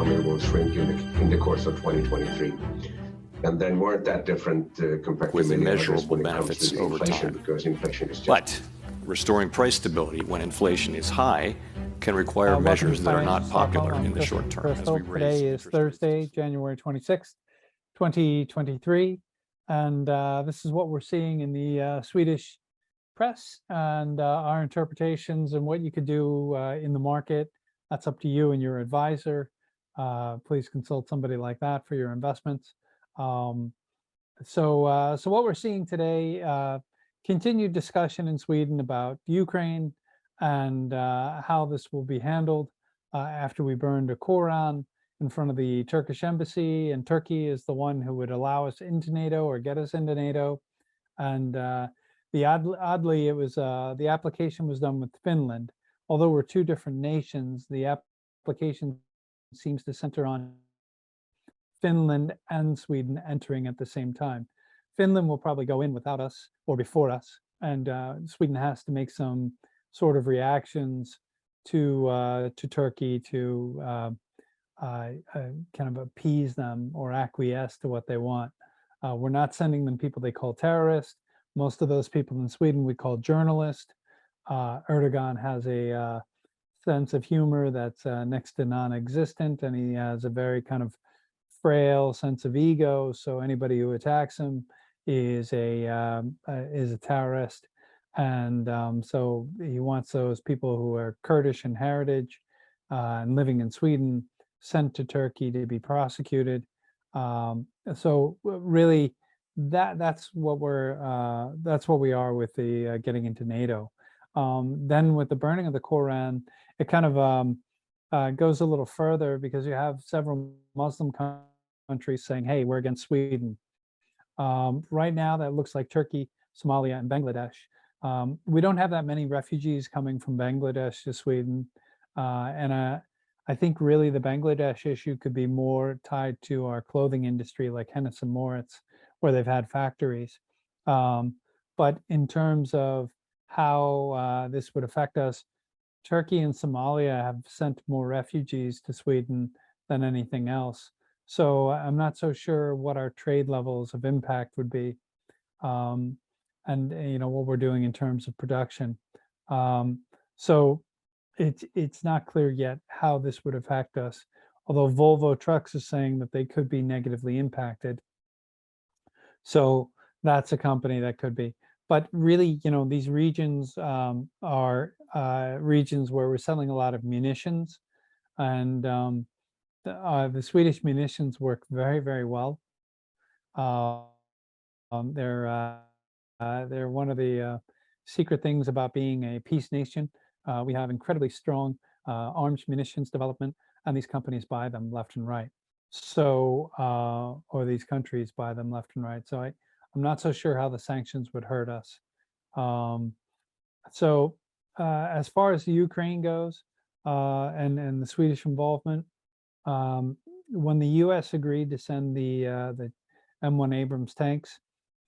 economy will shrink in the course of 2023. And then weren't that different compared with to many immeasurable others when it comes benefits to the over inflation, time. because inflation is just... But restoring price stability when inflation is high can require measures that are not popular in the short term. As we Today is Thursday, January 26th, 2023. And this is what we're seeing in the Swedish press and our interpretations and what you could do in the market. That's up to you and your advisor. Please consult somebody like that for your investments. So what we're seeing today, continued discussion in Sweden about Ukraine and how this will be handled after we burned a Koran in front of the Turkish embassy, and Turkey is the one who would allow us into NATO or get us into NATO. And oddly, it was the application was done with Finland. Although we're two different nations, the application seems to center on Finland and Sweden entering at the same time. Finland will probably go in without us or before us, and Sweden has to make some sort of reactions to Turkey to kind of appease them or acquiesce to what they want. We're not sending them people they call terrorists. Most of those people in Sweden we call journalists. Erdogan has a sense of humor that's next to non-existent, and he has a very kind of frail sense of ego. So anybody who attacks him is a terrorist, and so he wants those people who are Kurdish in heritage and living in Sweden sent to Turkey to be prosecuted. So really, that's what we are with the getting into NATO. Then with the burning of the Koran, it kind of goes a little further, because you have several Muslim countries saying, hey, we're against Sweden. Right now, that looks like Turkey, Somalia, and Bangladesh. We don't have that many refugees coming from Bangladesh to Sweden. And I think really the Bangladesh issue could be more tied to our clothing industry, like Hennes and Moritz, where they've had factories. But in terms of how this would affect us, Turkey and Somalia have sent more refugees to Sweden than anything else. So I'm not so sure what our trade levels of impact would be, and what we're doing in terms of production. So it's not clear yet how this would affect us, although Volvo Trucks is saying that they could be negatively impacted. So that's a company that could be. But really, these regions are regions where we're selling a lot of munitions, and the Swedish munitions work very, very well. They're one of the secret things about being a peace nation. We have incredibly strong arms munitions development, and these companies buy them left and right. So, or these countries buy them left and right. So I'm not so sure how the sanctions would hurt us. As far as the Ukraine goes, and the Swedish involvement, when the U.S. agreed to send the M1 Abrams tanks,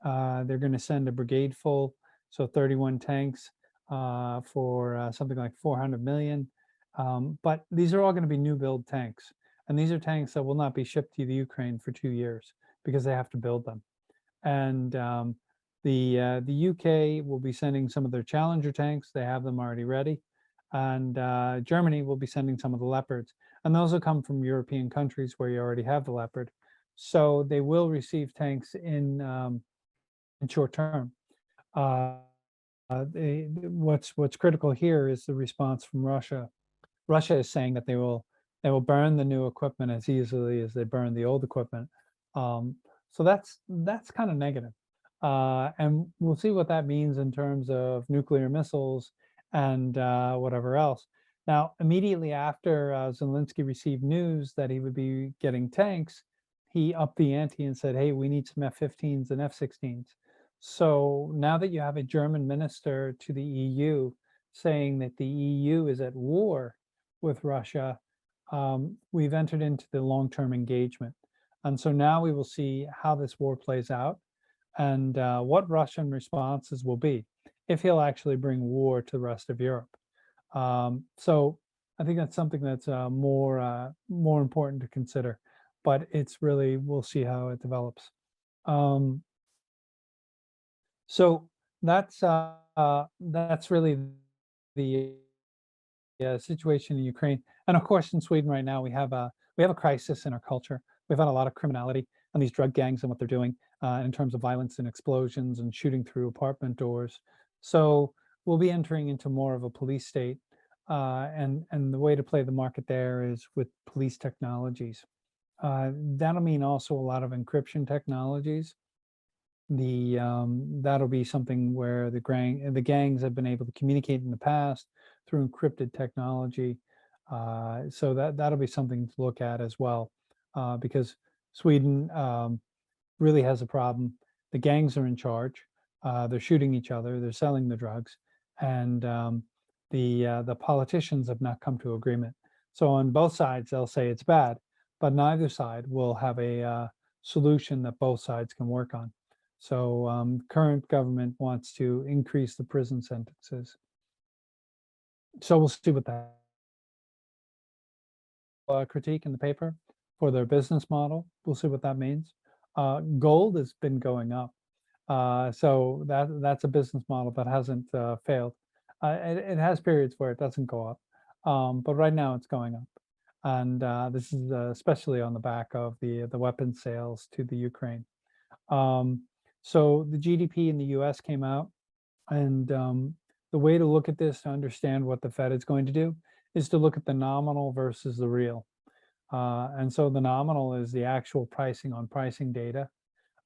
they're going to send a brigade full, so 31 tanks for something like 400 million. But these are all going to be new build tanks. And these are tanks that will not be shipped to the Ukraine for 2 years because they have to build them. And the UK will be sending some of their Challenger tanks. They have them already ready. And Germany will be sending some of the Leopards. And those will come from European countries where you already have the Leopard. So they will receive tanks in short term. What's critical here is the response from Russia. Russia is saying that they will burn the new equipment as easily as they burn the old equipment. So that's kind of negative. And we'll see what that means in terms of nuclear missiles and whatever else. Now, immediately after Zelensky received news that he would be getting tanks, he upped the ante and said, hey, we need some F-15s and F-16s. So now that you have a German minister to the EU saying that the EU is at war with Russia, we've entered into the long-term engagement. And so now we will see how this war plays out and what Russian responses will be, if he'll actually bring war to the rest of Europe. So I think that's something that's more important to consider, but it's really, we'll see how it develops. Um, so that's really the situation in Ukraine. And of course, in Sweden right now, we have a crisis in our culture. We've had a lot of criminality and these drug gangs and what they're doing in terms of violence and explosions and shooting through apartment doors. So we'll be entering into more of a police state, and the way to play the market there is with police technologies. That'll mean also a lot of encryption technologies. That'll be something where the gangs have been able to communicate in the past through encrypted technology. So that'll be something to look at as well, because Sweden really has a problem. The gangs are in charge. They're shooting each other. They're selling the drugs, and the politicians have not come to agreement. So on both sides, they'll say it's bad, but neither side will have a solution that both sides can work on. So current government wants to increase the prison sentences. So we'll see what that critique in the paper for their business model. We'll see what that means. Gold has been going up. So that's a business model that hasn't failed. It has periods where it doesn't go up, but right now it's going up. And this is especially on the back of the weapons sales to the Ukraine. So the GDP in the US came out, and the way to look at this to understand what the Fed is going to do is to look at the nominal versus the real. And so the nominal is the actual pricing on pricing data,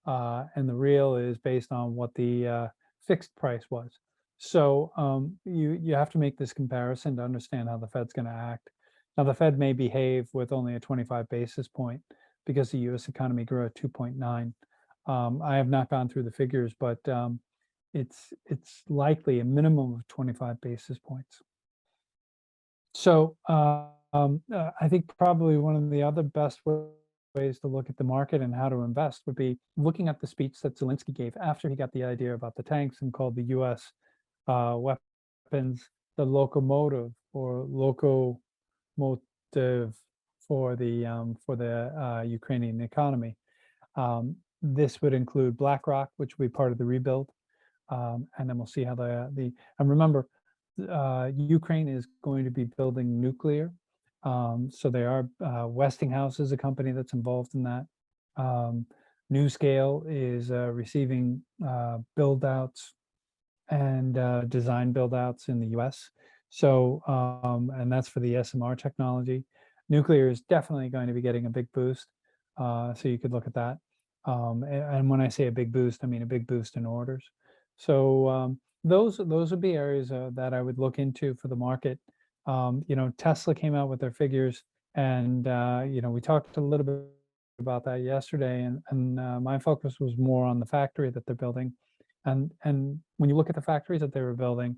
and the real is based on what the fixed price was. So you have to make this comparison to understand how the Fed's going to act. Now, the Fed may behave with only a 25 basis point because the US economy grew at 2.9. I have not gone through the figures, but it's likely a minimum of 25 basis points. So I think probably one of the other best ways to look at the market and how to invest would be looking at the speech that Zelensky gave after he got the idea about the tanks and called the US weapons the locomotive or locomotive for the Ukrainian economy. This would include BlackRock, which will be part of the rebuild, and then we'll see how and remember, Ukraine is going to be building nuclear, so they are. Westinghouse is a company that's involved in that. NewScale is receiving build outs and design build outs in the US. So and that's for the SMR technology. Nuclear is definitely going to be getting a big boost, so you could look at that. And when I say a big boost, I mean a big boost in orders. So those would be areas that I would look into for the market. Tesla came out with their figures, and we talked a little bit about that yesterday, and my focus was more on the factory that they're building. And when you look at the factories that they were building,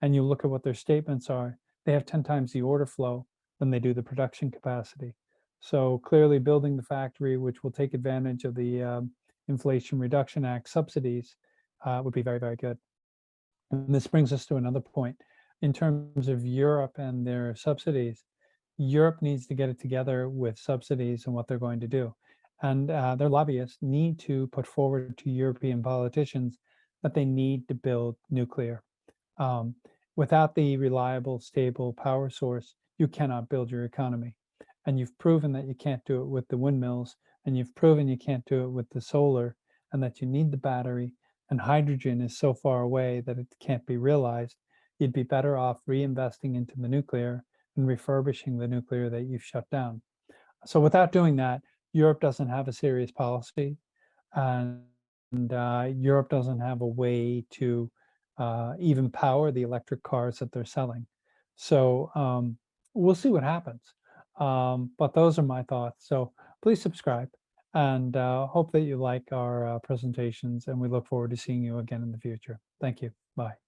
and you look at what their statements are, they have 10 times the order flow than they do the production capacity. So clearly building the factory, which will take advantage of the Inflation Reduction Act subsidies, would be very, very good. And this brings us to another point. In terms of Europe and their subsidies, Europe needs to get it together with subsidies and what they're going to do. And their lobbyists need to put forward to European politicians that they need to build nuclear. Without the reliable, stable power source, you cannot build your economy. And you've proven that you can't do it with the windmills, and you've proven you can't do it with the solar, and that you need the battery, and hydrogen is so far away that it can't be realized. You'd be better off reinvesting into the nuclear and refurbishing the nuclear that you've shut down. So without doing that, Europe doesn't have a serious policy, and Europe doesn't have a way to even power the electric cars that they're selling. So we'll see what happens. But those are my thoughts. So please subscribe, and hope that you like our presentations, and we look forward to seeing you again in the future. Thank you. Bye.